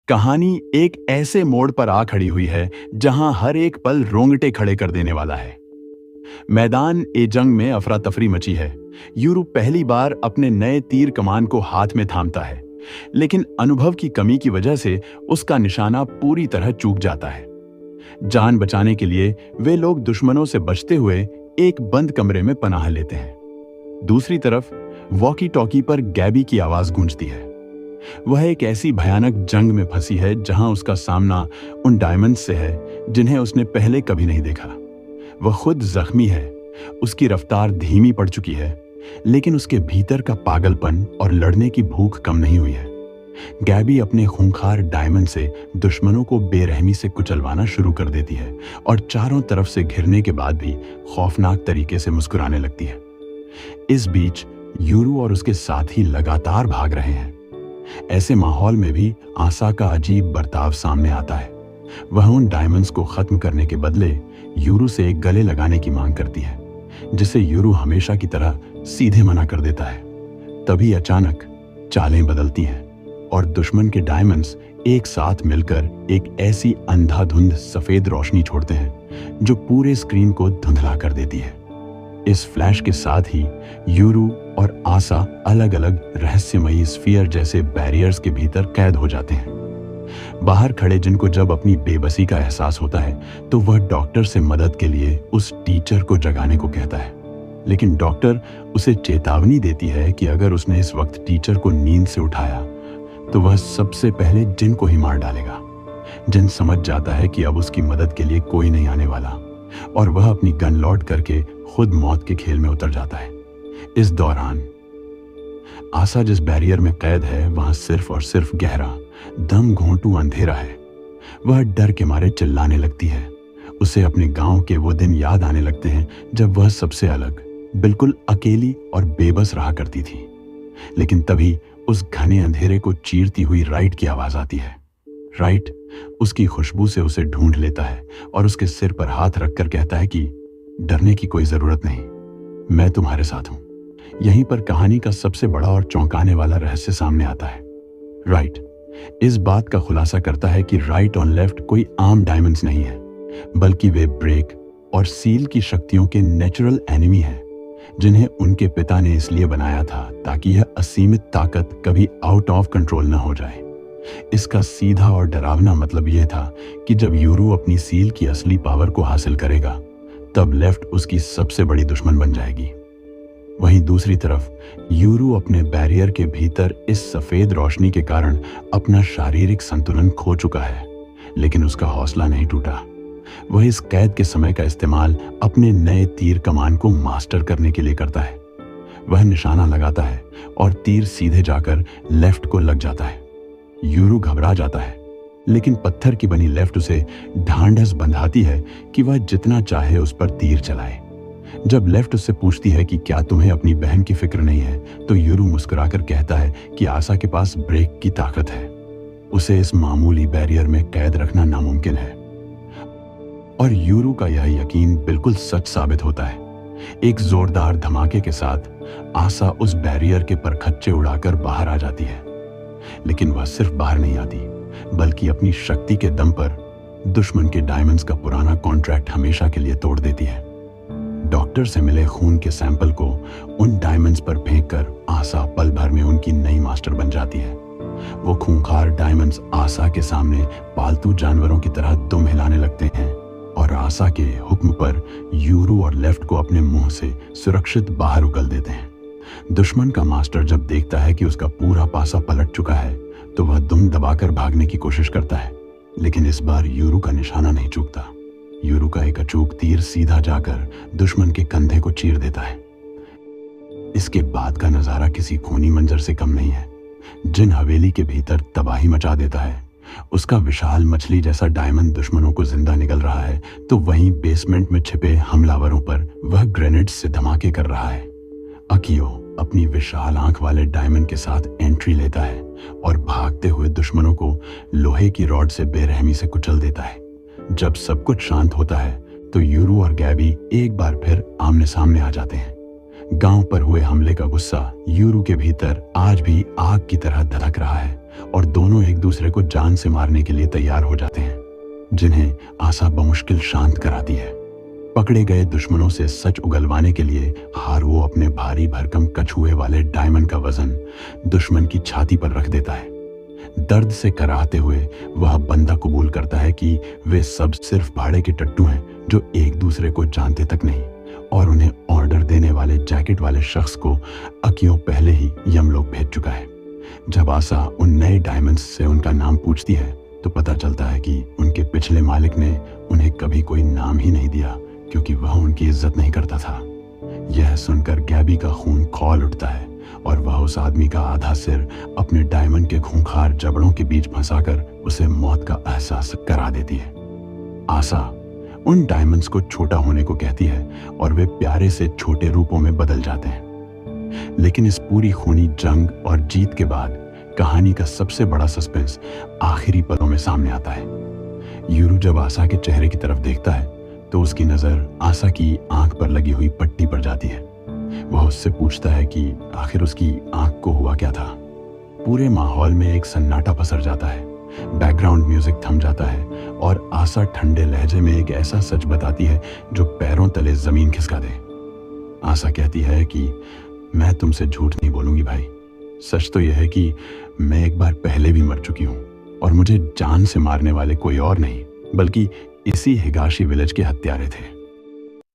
कहानी एक ऐसे मोड़ पर आ खड़ी हुई है जहां हर एक पल रोंगटे खड़े कर देने वाला है। मैदान ए जंग में अफरा तफरी मची है। यूरू पहली बार अपने नए तीर कमान को हाथ में थामता है, लेकिन अनुभव की कमी की वजह से उसका निशाना पूरी तरह चूक जाता है। जान बचाने के लिए वे लोग दुश्मनों से बचते हुए एक बंद कमरे में पनाह लेते हैं। दूसरी तरफ वॉकी टॉकी पर गैबी की आवाज गूंजती है। वह एक ऐसी भयानक जंग में फंसी है जहां उसका सामना उन डायमंड्स से है जिन्हें उसने पहले कभी नहीं देखा। वह खुद जख्मी है, उसकी रफ्तार धीमी पड़ चुकी है, लेकिन उसके भीतर का पागलपन और लड़ने की भूख कम नहीं हुई है। गैबी अपने खूंखार डायमंड से दुश्मनों को बेरहमी से कुचलवाना शुरू कर देती है और चारों तरफ से घिरने के बाद भी खौफनाक तरीके से मुस्कुराने लगती है। इस बीच यूरू और उसके साथी लगातार भाग रहे हैं। ऐसे माहौल में भी आसा का अजीब बर्ताव सामने आता है। वह उन डायमंड्स को खत्म करने के बदले यूरू से एक गले लगाने की मांग करती है, जिसे यूरू हमेशा की तरह सीधे मना कर देता है। तभी अचानक चालें बदलती हैं और दुश्मन के डायमंड्स एक साथ मिलकर एक ऐसी अंधाधुंध सफेद रोशनी छोड़ते हैं जो पूरे स्क्रीन को धुंधला कर देती है। इस फ्लैश के साथ ही यूरू और आसा अलग अलग रहस्यमयी स्फीयर जैसे बैरियर्स के भीतर कैद हो जाते हैं। बाहर खड़े जिनको जब अपनी बेबसी का एहसास होता है तो वह डॉक्टर से मदद के लिए उस टीचर को जगाने को कहता है, लेकिन डॉक्टर उसे चेतावनी देती है कि अगर उसने इस वक्त टीचर को नींद से उठाया तो वह सबसे पहले जिन को ही मार डालेगा। जिन समझ जाता है कि अब उसकी मदद के लिए कोई नहीं आने वाला और वह अपनी गन लॉड करके खुद मौत के खेल में उतर जाता है। इस दौरान आसा जिस बैरियर में कैद है वहां सिर्फ और सिर्फ गहरा दम घोंटू अंधेरा है। वह डर के मारे चिल्लाने लगती है। उसे अपने गांव के वो दिन याद आने लगते हैं जब वह सबसे अलग, बिल्कुल अकेली और बेबस रहा करती थी। लेकिन तभी उस घने अंधेरे को चीरती हुई राइट की आवाज आती है। राइट उसकी खुशबू से उसे ढूंढ लेता है और उसके सिर पर हाथ रखकर कहता है कि डरने की कोई जरूरत नहीं, मैं तुम्हारे साथ हूं। यहीं पर कहानी का सबसे बड़ा और चौंकाने वाला रहस्य सामने आता है। राइट इस बात का खुलासा करता है कि राइट और लेफ्ट कोई आम डायमंड्स नहीं है, बल्कि वे ब्रेक और सील की शक्तियों के नेचुरल एनिमी हैं, जिन्हें उनके पिता ने इसलिए बनाया था ताकि यह असीमित ताकत कभी आउट ऑफ कंट्रोल न हो जाए। इसका सीधा और डरावना मतलब यह था कि जब यूरू अपनी सील की असली पावर को हासिल करेगा तब लेफ्ट उसकी सबसे बड़ी दुश्मन बन जाएगी। वहीं दूसरी तरफ यूरू अपने बैरियर के भीतर इस सफेद रोशनी के कारण अपना शारीरिक संतुलन खो चुका है, लेकिन उसका हौसला नहीं टूटा। वह इस कैद के समय का इस्तेमाल अपने नए तीर कमान को मास्टर करने के लिए करता है। वह निशाना लगाता है और तीर सीधे जाकर लेफ्ट को लग जाता है। यूरू घबरा जाता है, लेकिन पत्थर की बनी लेफ्ट उसे ढांढस बंधाती है कि वह जितना चाहे उस पर तीर चलाए। जब लेफ्ट उससे पूछती है कि क्या तुम्हें अपनी बहन की फिक्र नहीं है, तो यूरू मुस्कुराकर कहता है कि आसा के पास ब्रेक की ताकत है। उसे इस मामूली बैरियर में कैद रखना नामुमकिन है। और यूरू का यह यकीन बिल्कुल सच साबित होता है। एक जोरदार धमाके के साथ आसा उस बैरियर के परखच्चे उड़ाकर बाहर आ जाती है, लेकिन वह सिर्फ बाहर नहीं आती, बल्कि अपनी शक्ति के दम पर दुश्मन के डायमंड्स का पुराना कॉन्ट्रैक्ट हमेशा के लिए तोड़ देती है। डॉक्टर से मिले खून के सैंपल को उन डायमंड्स पर फेंककर आसा पल भर में उनकी नई मास्टर बन जाती है। वो खूंखार डायमंड्स आसा के सामने पालतू जानवरों की तरह दुम हिलाने लगते हैं और आसा के हुक्म पर यूरू और लेफ्ट को अपने मुंह से सुरक्षित बाहर उगल देते हैं। दुश्मन का मास्टर जब देखता है कि उसका पूरा पासा पलट चुका है तो वह दुम दबाकर भागने की कोशिश करता है, लेकिन इस बार यूरू का निशाना नहीं चूकता। यूरू का एक अचूक तीर सीधा जाकर दुश्मन के कंधे को चीर देता है। इसके बाद का नजारा किसी खूनी मंजर से कम नहीं है। जिन हवेली के भीतर तबाही मचा देता है, उसका विशाल मछली जैसा डायमंड दुश्मनों को जिंदा निगल रहा है, तो वहीं बेसमेंट में छिपे हमलावरों पर वह ग्रेनेड से धमाके कर रहा है। अकियो अपनी विशाल आंख वाले डायमंड के साथ एंट्री लेता है और भागते हुए दुश्मनों को लोहे की रॉड से बेरहमी से कुचल देता है। जब सब कुछ शांत होता है तो यूरू और गैबी एक बार फिर आमने सामने आ जाते हैं। गांव पर हुए हमले का गुस्सा यूरू के भीतर आज भी आग की तरह धधक रहा है और दोनों एक दूसरे को जान से मारने के लिए तैयार हो जाते हैं, जिन्हें आशा बमुश्किल शांत कराती है। पकड़े गए दुश्मनों से सच उगलवाने के लिए हारुओ अपने भारी भरकम कछुए वाले डायमंड का वजन दुश्मन की छाती पर रख देता है। दर्द से कराहते हुए वह बंदा कबूल करता है कि वे सब सिर्फ भाड़े के टट्टू हैं जो एक दूसरे को जानते तक नहीं, और उन्हें ऑर्डर देने वाले जैकेट वाले शख्स को अकियों पहले ही यमलोक भेज चुका है। जब आशा उन नए डायमंड्स से उनका नाम पूछती है तो पता चलता है कि उनके पिछले मालिक ने उन्हें कभी कोई नाम ही नहीं दिया, क्योंकि वह उनकी इज्जत नहीं करता था। यह सुनकर गैबी का खून खौल उठता है और वह उस आदमी का आधा सिर अपने डायमंड के खूंखार जबड़ों के बीच फंसाकर उसे मौत का एहसास करा देती है। आशा उन डायमंड्स को छोटा होने को कहती है और वे प्यारे से छोटे रूपों में बदल जाते हैं। लेकिन इस पूरी खूनी जंग और जीत के बाद कहानी का सबसे बड़ा सस्पेंस आखिरी पलों में सामने आता है। यूरू जब आशा के चेहरे की तरफ देखता है तो उसकी नजर आशा की आंख पर लगी हुई पट्टी पर जाती है। वह उससे पूछता है कि आखिर उसकी आंख को हुआ क्या था। पूरे माहौल में एक सन्नाटा पसर जाता है, बैकग्राउंड म्यूजिक थम जाता है और आशा ठंडे लहजे में एक ऐसा सच बताती है जो पैरों तले जमीन खिसका दे। आशा कहती है कि मैं तुमसे झूठ नहीं बोलूंगी भाई, सच तो यह है कि मैं एक बार पहले भी मर चुकी हूं और मुझे जान से मारने वाले कोई और नहीं बल्कि इसी हिगाशी विलेज के हत्यारे थे।